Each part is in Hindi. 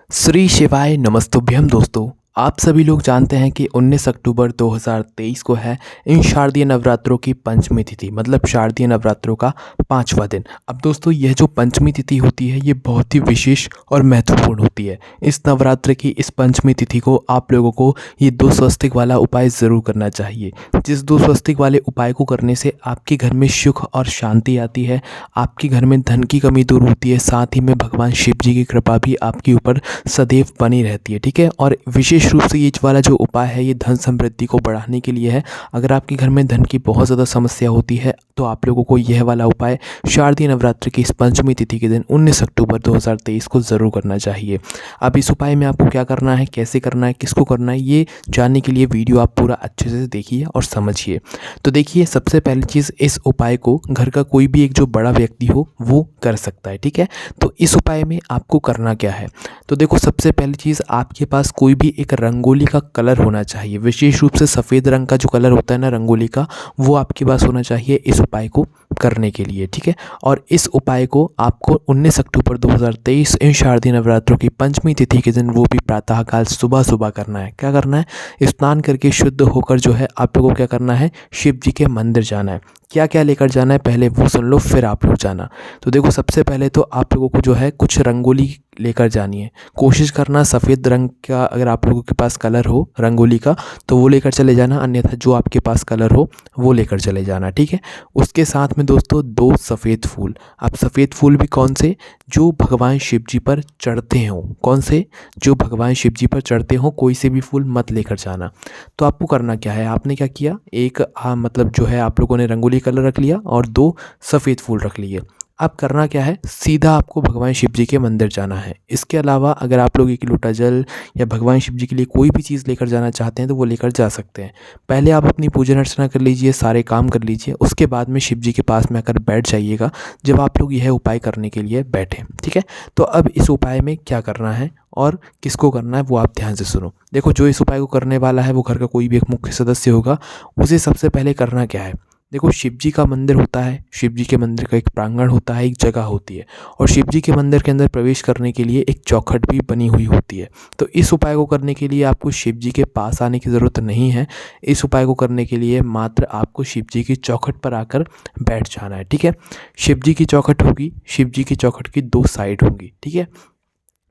श्री शिवाय नमस्तुभ्यम दोस्तों। आप सभी लोग जानते हैं कि 19 अक्टूबर 2023 को है इन शारदीय नवरात्रों की पंचमी तिथि, मतलब शारदीय नवरात्रों का 5वां दिन। अब दोस्तों यह जो पंचमी तिथि होती है ये बहुत ही विशेष और महत्वपूर्ण होती है। इस नवरात्र की इस पंचमी तिथि को आप लोगों को ये 2 स्वस्तिक वाला उपाय ज़रूर करना चाहिए। जिस 2 स्वस्तिक वाले उपाय को करने से आपके घर में सुख और शांति आती है, आपके घर में धन की कमी दूर होती है, साथ ही में भगवान शिव जी की कृपा भी आपके ऊपर सदैव बनी रहती है। ठीक है। और विशेष रूप से ये वाला जो उपाय है ये धन समृद्धि को बढ़ाने के लिए है। अगर आपके घर में धन की बहुत ज़्यादा समस्या होती है तो आप लोगों को यह वाला उपाय शारदीय नवरात्र की इस पंचमी तिथि के दिन 19 अक्टूबर 2023 को ज़रूर करना चाहिए। अब इस उपाय में आपको क्या करना है, कैसे करना है, किसको करना है, ये जानने के लिए वीडियो आप पूरा अच्छे से देखिए और समझिए। तो देखिए, सबसे पहली चीज़, इस उपाय को घर का कोई भी एक जो बड़ा व्यक्ति हो वो कर सकता है। ठीक है। तो इस उपाय में आपको करना क्या है, तो देखो, सबसे पहली चीज़, आपके पास कोई भी एक रंगोली का कलर होना चाहिए। विशेष रूप से सफ़ेद रंग का जो कलर होता है ना रंगोली का, वो आपके पास होना चाहिए इस उपाय को करने के लिए। ठीक है। और इस उपाय को आपको 19 अक्टूबर 2023 इन शारदीय नवरात्रों की पंचमी तिथि के दिन, वो भी प्रातःकाल सुबह सुबह करना है। क्या करना है, स्नान करके शुद्ध होकर जो है आप लोगों को क्या करना है, शिव जी के मंदिर जाना है। क्या क्या लेकर जाना है पहले वो सुन लो, फिर आप लोग जाना। तो देखो, सबसे पहले तो आप लोगों को जो है कुछ रंगोली लेकर जानी है। कोशिश करना सफ़ेद रंग का, अगर आप लोगों के पास कलर हो रंगोली का तो वो लेकर चले जाना, अन्यथा जो आपके पास कलर हो वो लेकर चले जाना। ठीक है। उसके साथ में दोस्तों 2 सफ़ेद फूल। अब सफ़ेद फूल भी कौन से, जो भगवान शिव जी पर चढ़ते हों। कौन से, जो भगवान शिव जी पर चढ़ते हों। कोई से भी फूल मत लेकर जाना। तो आपको करना क्या है, आपने क्या किया, एक मतलब जो है आप लोगों ने रंगोली कलर रख लिया और 2 सफ़ेद फूल रख लिए। अब करना क्या है, सीधा आपको भगवान शिव जी के मंदिर जाना है। इसके अलावा अगर आप लोग 1 लोटा जल या भगवान शिव जी के लिए कोई भी चीज़ लेकर जाना चाहते हैं तो वो लेकर जा सकते हैं। पहले आप अपनी पूजन अर्चना कर लीजिए, सारे काम कर लीजिए, उसके बाद में शिव जी के पास में आकर बैठ जाइएगा जब आप लोग यह उपाय करने के लिए बैठें। ठीक है। तो अब इस उपाय में क्या करना है और किसको करना है वो आप ध्यान से सुनो। देखो, जो इस उपाय को करने वाला है वो घर का कोई भी एक मुख्य सदस्य होगा। उसे सबसे पहले करना क्या है, देखो, शिव जी का मंदिर होता है, शिव जी के मंदिर का एक प्रांगण होता है, एक जगह होती है, और शिव जी के मंदिर के अंदर प्रवेश करने के लिए एक चौखट भी बनी हुई होती है। तो इस उपाय को करने के लिए आपको शिव जी के पास आने की ज़रूरत नहीं है। इस उपाय को करने के लिए मात्र आपको शिव जी की चौखट पर आकर बैठ जाना है। ठीक है। शिव जी की चौखट होगी, शिव जी की चौखट की 2 साइड होंगी। ठीक है।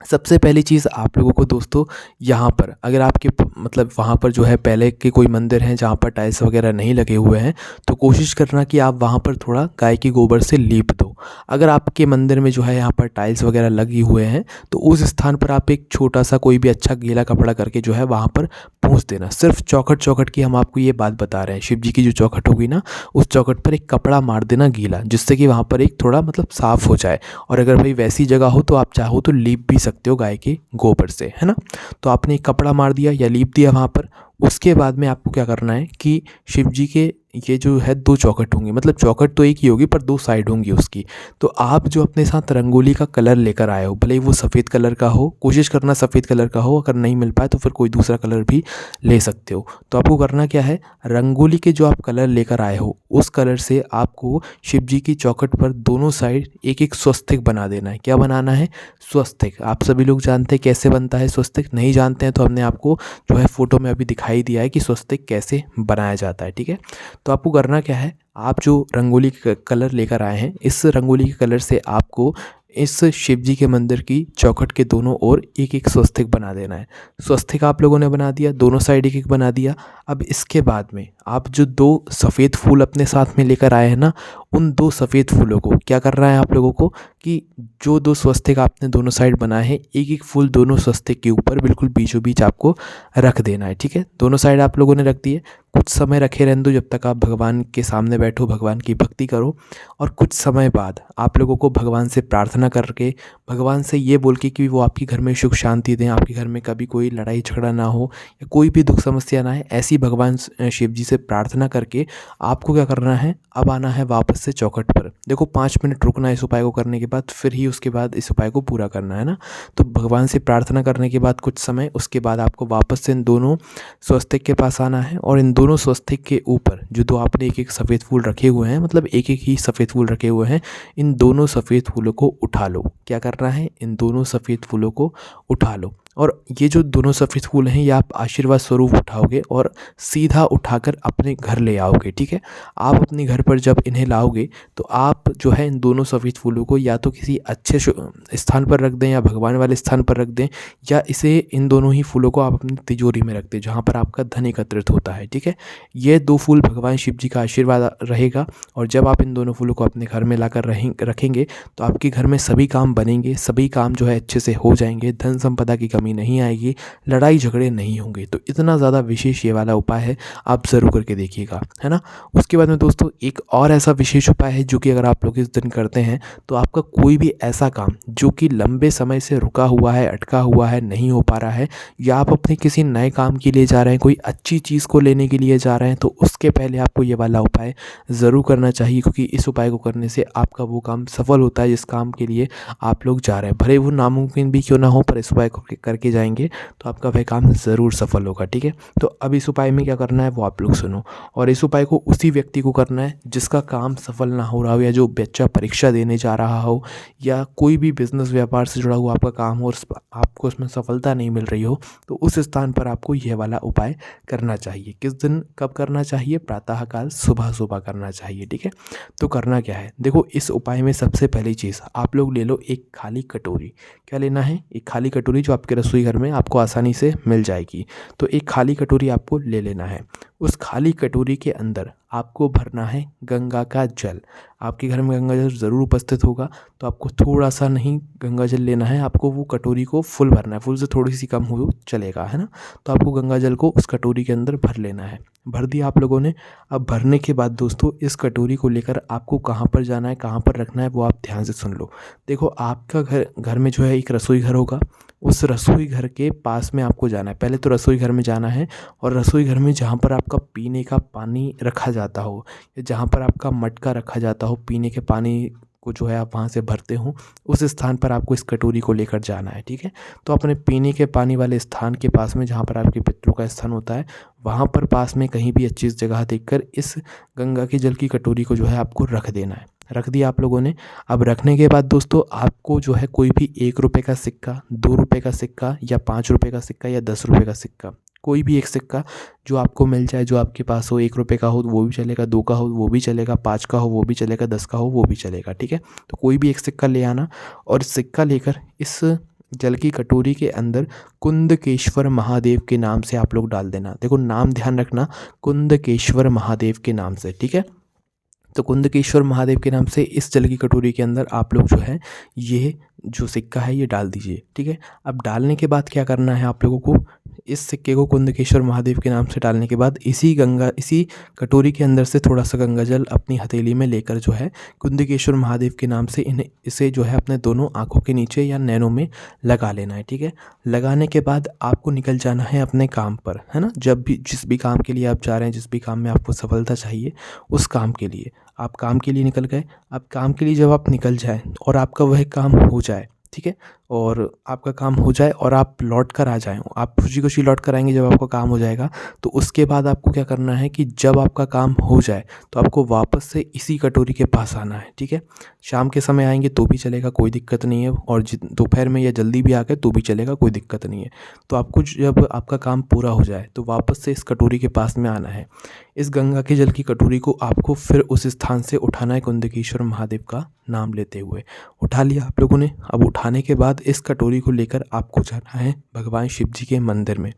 सबसे पहली चीज़ आप लोगों को दोस्तों, यहाँ पर अगर आपके मतलब वहाँ पर जो है पहले के कोई मंदिर हैं जहाँ पर टाइल्स वगैरह नहीं लगे हुए हैं, तो कोशिश करना कि आप वहाँ पर थोड़ा गाय की गोबर से लीप दो। अगर आपके मंदिर में जो है यहाँ पर टाइल्स वगैरह लगी हुए हैं तो उस स्थान पर आप एक छोटा सा कोई भी अच्छा गीला कपड़ा करके जो है वहाँ पर पोंछ देना। सिर्फ चौखट चौखट की हम आपको ये बात बता रहे हैं। शिव जी की जो चौखट होगी ना, उस चौखट पर एक कपड़ा मार देना गीला, जिससे कि वहाँ पर एक थोड़ा मतलब साफ़ हो जाए। और अगर भाई वैसी जगह हो तो आप चाहो तो लीप भी सकते हो गाय के गोबर से, है ना। तो आपने एक कपड़ा मार दिया या लीप दिया वहाँ पर। उसके बाद में आपको क्या करना है कि शिव जी के ये जो है 2 चौखट होंगी, मतलब चौखट तो एक ही होगी पर 2 साइड होंगी उसकी। तो आप जो अपने साथ रंगोली का कलर लेकर आए हो, भले ही वो सफ़ेद कलर का हो, कोशिश करना सफ़ेद कलर का हो, अगर नहीं मिल पाए तो फिर कोई दूसरा कलर भी ले सकते हो। तो आपको करना क्या है, रंगोली के जो आप कलर लेकर आए हो उस कलर से आपको शिव जी की चौखट पर दोनों साइड एक एक स्वस्तिक बना देना है। क्या बनाना है, स्वस्तिक। आप सभी लोग जानते हैं कैसे बनता है स्वस्तिक, नहीं जानते हैं तो हमने आपको जो है फ़ोटो में अभी दिखाई दिया है कि स्वस्तिक कैसे बनाया जाता है। ठीक है। तो आपको करना क्या है, आप जो रंगोली कलर लेकर आए हैं, इस रंगोली के कलर से आपको इस शिव जी के मंदिर की चौखट के दोनों ओर एक एक स्वस्तिक बना देना है। स्वस्तिक आप लोगों ने बना दिया, दोनों साइड एक एक बना दिया। अब इसके बाद में आप जो 2 सफ़ेद फूल अपने साथ में लेकर आए हैं ना, उन 2 सफ़ेद फूलों को क्या करना है आप लोगों को कि जो 2 स्वस्तिक आपने दोनों साइड बनाए हैं, एक एक फूल दोनों स्वस्तिक के ऊपर बिल्कुल बीचों बीच आपको रख देना है। ठीक है। दोनों साइड आप लोगों ने रख दिए। कुछ समय रखे रहने दो जब तक आप भगवान के सामने बैठो, भगवान की भक्ति करो। और कुछ समय बाद आप लोगों को भगवान से प्रार्थना करके, भगवान से ये बोल के कि वो आपके घर में सुख शांति दें, आपके घर में कभी कोई लड़ाई झगड़ा ना हो या कोई भी दुख समस्या ना आए, ऐसी भगवान शिव जी से प्रार्थना करके आपको क्या करना है, अब आना है वापस से चौखट पर। देखो, 5 मिनट रुकना इस उपाय को करने के बाद, फिर ही उसके बाद इस उपाय को पूरा करना है ना। तो भगवान से प्रार्थना करने के बाद कुछ समय, उसके बाद आपको वापस से इन दोनों स्वस्तिक के पास आना है और इन दोनों स्वस्तिक के ऊपर जो 2 आपने एक एक सफ़ेद फूल रखे हुए हैं, मतलब एक एक ही सफ़ेद फूल रखे हुए हैं, इन दोनों सफ़ेद फूलों को उठा लो। क्या करना है, इन दोनों सफ़ेद फूलों को उठा लो। और ये जो दोनों सफ़ेद फूल हैं ये आप आशीर्वाद स्वरूप उठाओगे और सीधा उठाकर अपने घर ले आओगे। ठीक है, आप अपने घर पर जब इन्हें लाओगे तो आप जो है इन दोनों सफ़ेद फूलों को या तो किसी अच्छे स्थान पर रख दें या भगवान वाले स्थान पर रख दें, या इसे इन दोनों ही फूलों को आप अपनी तिजोरी में रख दें जहाँ पर आपका धन एकत्रित होता है। ठीक है, ये दो फूल भगवान शिव जी का आशीर्वाद रहेगा। और जब आप इन दोनों फूलों को अपने घर में लाकर रखेंगे तो आपके घर में सभी काम बनेंगे, सभी काम जो है अच्छे से हो जाएंगे, धन संपदा की कमी नहीं आएगी, लड़ाई झगड़े नहीं होंगे। तो इतना ज़्यादा विशेष ये वाला उपाय है, आप ज़रूर करके देखिएगा, है ना। उसके बाद में दोस्तों एक और ऐसा विशेष उपाय है जो कि अगर आप लोग इस दिन करते हैं तो आपका कोई भी ऐसा काम जो कि लंबे समय से रुका हुआ है, अटका हुआ है, नहीं हो पा रहा है, या आप अपने किसी नए काम के लिए जा रहे हैं, कोई अच्छी चीज़ को लेने के लिए जा रहे हैं, तो उसके पहले आपको ये वाला उपाय ज़रूर करना चाहिए, क्योंकि इस उपाय को करने से आपका वो काम सफल होता है जिस काम के लिए आप लोग जा रहे हैं। भले वो नामुमकिन भी क्यों ना हो, पर इस उपाय को करके जाएंगे तो आपका वह काम ज़रूर सफल होगा। ठीक है, तो अब इस उपाय में क्या करना है वो आप लोग सुनो। और इस उपाय को उसी व्यक्ति को करना है जिसका काम सफल ना हो रहा हो, या जो बच्चा परीक्षा देने जा रहा हो, या कोई भी बिजनेस व्यापार से जुड़ा हुआ आपका काम हो और आपको उसमें सफलता नहीं मिल रही हो, तो उस स्थान पर आपको यह वाला उपाय करना चाहिए। किस दिन कब करना चाहिए, प्रातःकाल सुबह सुबह करना चाहिए। ठीक है, तो करना क्या है, देखो इस उपाय में सबसे पहली चीज़ आप लोग ले लो एक खाली कटोरी। क्या लेना है, एक खाली कटोरी जो आपके रसोई घर में आपको आसानी से मिल जाएगी। तो एक खाली कटोरी आपको ले लेना है। उस खाली कटोरी के अंदर आपको भरना है गंगा का जल। आपके घर में गंगा जल ज़रूर उपस्थित होगा, तो आपको थोड़ा सा नहीं गंगा जल लेना है, आपको वो कटोरी को फुल भरना है। फुल से थोड़ी सी कम हो चलेगा, है ना। तो आपको गंगा जल को उस कटोरी के अंदर भर लेना है। भर दिया आप लोगों ने। अब भरने के बाद दोस्तों इस कटोरी को लेकर आपको कहाँ पर जाना है, कहाँ पर रखना है, वो आप ध्यान से सुन लो। देखो आपका घर में जो है एक रसोई घर होगा, उस रसोई घर के पास में आपको जाना है। पहले तो रसोई घर में जाना है, और रसोई घर में जहाँ पर आपका पीने का पानी रखा जाता हो, या जहाँ पर आपका मटका रखा जाता हो, पीने के पानी को जो है आप वहाँ से भरते हो, उस स्थान पर आपको इस कटोरी को लेकर जाना है। ठीक है, तो अपने पीने के पानी वाले स्थान के पास में जहाँ पर आपके पितरों का स्थान होता है, वहाँ पर पास में कहीं भी अच्छी जगह देखकर इस गंगा के जल की कटोरी को जो है आपको रख देना है। रख दिया आप लोगों ने। अब रखने के बाद दोस्तों आपको जो है कोई भी 1 रुपये का सिक्का, 2 रुपये का सिक्का, या 5 रुपये का सिक्का, या 10 रुपये का सिक्का, कोई भी एक सिक्का जो आपको मिल जाए, जो आपके पास हो। 1 रुपये का हो वो भी चलेगा, 2 का हो वो भी चलेगा, 5 का हो वो भी चलेगा, 10 का हो वो भी चलेगा। ठीक है, तो कोई भी एक सिक्का ले आना, और सिक्का लेकर इस जल की कटोरी के अंदर कुंदकेश्वर महादेव के नाम से आप लोग डाल देना। देखो नाम ध्यान रखना, कुंदकेश्वर महादेव के नाम से। ठीक है, तो कुंदकेश्वर महादेव के नाम से इस जल की कटोरी के अंदर आप लोग जो है ये जो सिक्का है ये डाल दीजिए। ठीक है, अब डालने के बाद क्या करना है आप लोगों को, इस सिक्के को कुंदकेश्वर महादेव के नाम से डालने के बाद इसी कटोरी के अंदर से थोड़ा सा गंगा जल अपनी हथेली में लेकर जो है कुंदकेश्वर महादेव के नाम से इसे जो है अपने दोनों आँखों के नीचे या नैनों में लगा लेना है। ठीक है, लगाने के बाद आपको निकल जाना है अपने काम पर, है ना। जब भी जिस भी काम के लिए आप जा रहे हैं, जिस भी काम में आपको सफलता चाहिए, उस काम के लिए आप काम के लिए निकल गए। अब काम के लिए जब आप निकल जाए और आपका वह काम हो जाए, ठीक है, और आपका काम हो जाए और आप लौट कर आ जाएँ, आप खुशी खुशी लौट कर आएंगे जब आपका काम हो जाएगा। तो उसके बाद आपको क्या करना है कि जब आपका काम हो जाए तो आपको वापस से इसी कटोरी के पास आना है। ठीक है, शाम के समय आएंगे तो भी चलेगा, कोई दिक्कत नहीं है, और दोपहर में या जल्दी भी आ गए तो भी चलेगा, कोई दिक्कत नहीं है। तो आपको जब आपका काम पूरा हो जाए तो वापस से इस कटोरी के पास में आना है। इस गंगा के जल की कटोरी को आपको फिर उस स्थान से उठाना है, कुंदकेश्वर महादेव का नाम लेते हुए। उठा लिया आप लोगों ने। अब उठाने के बाद इस कटोरी को लेकर आपको जाना है भगवान शिव जी के मंदिर में।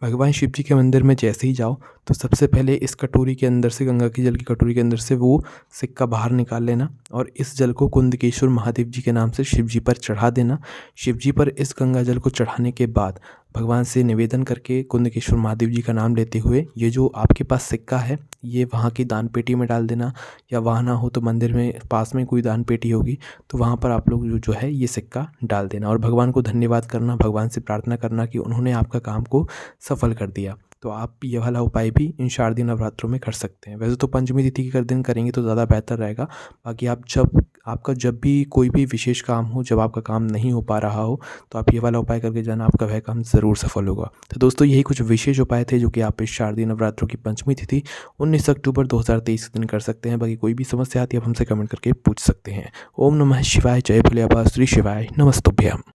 भगवान शिव जी के मंदिर में जैसे ही जाओ तो सबसे पहले इस कटोरी के अंदर से, गंगा की जल की कटोरी के अंदर से वो सिक्का बाहर निकाल लेना, और इस जल को कुंदकेश्वर महादेव जी के नाम से शिव जी पर चढ़ा देना। शिव जी पर इस गंगा जल को चढ़ाने के बाद भगवान से निवेदन करके कुंदकेश्वर महादेव जी का नाम लेते हुए ये जो आपके पास सिक्का है ये वहाँ की दान पेटी में डाल देना, या वहाँ ना हो तो मंदिर में पास में कोई दान पेटी होगी तो वहाँ पर आप लोग जो है ये सिक्का डाल देना, और भगवान को धन्यवाद करना, भगवान से प्रार्थना करना कि उन्होंने आपका काम को सफल कर दिया। तो आप ये वाला उपाय भी इन शारदीय नवरात्रों में कर सकते हैं। वैसे तो पंचमी तिथि के दिन करेंगे तो ज़्यादा बेहतर रहेगा, बाकी आप जब आपका जब भी कोई भी विशेष काम हो, जब आपका काम नहीं हो पा रहा हो, तो आप ये वाला उपाय करके जाना, आपका वह काम ज़रूर सफल होगा। तो दोस्तों यही कुछ विशेष उपाय थे जो कि आप इस शारदीय नवरात्रों की पंचमी तिथि 19 अक्टूबर 2023 के दिन कर सकते हैं। बाकी कोई भी समस्या आती है आप हमसे कमेंट करके पूछ सकते हैं। ओम नमः शिवाय, जय भोले बाबा, श्री शिवाय, नमस्तुभ्यम।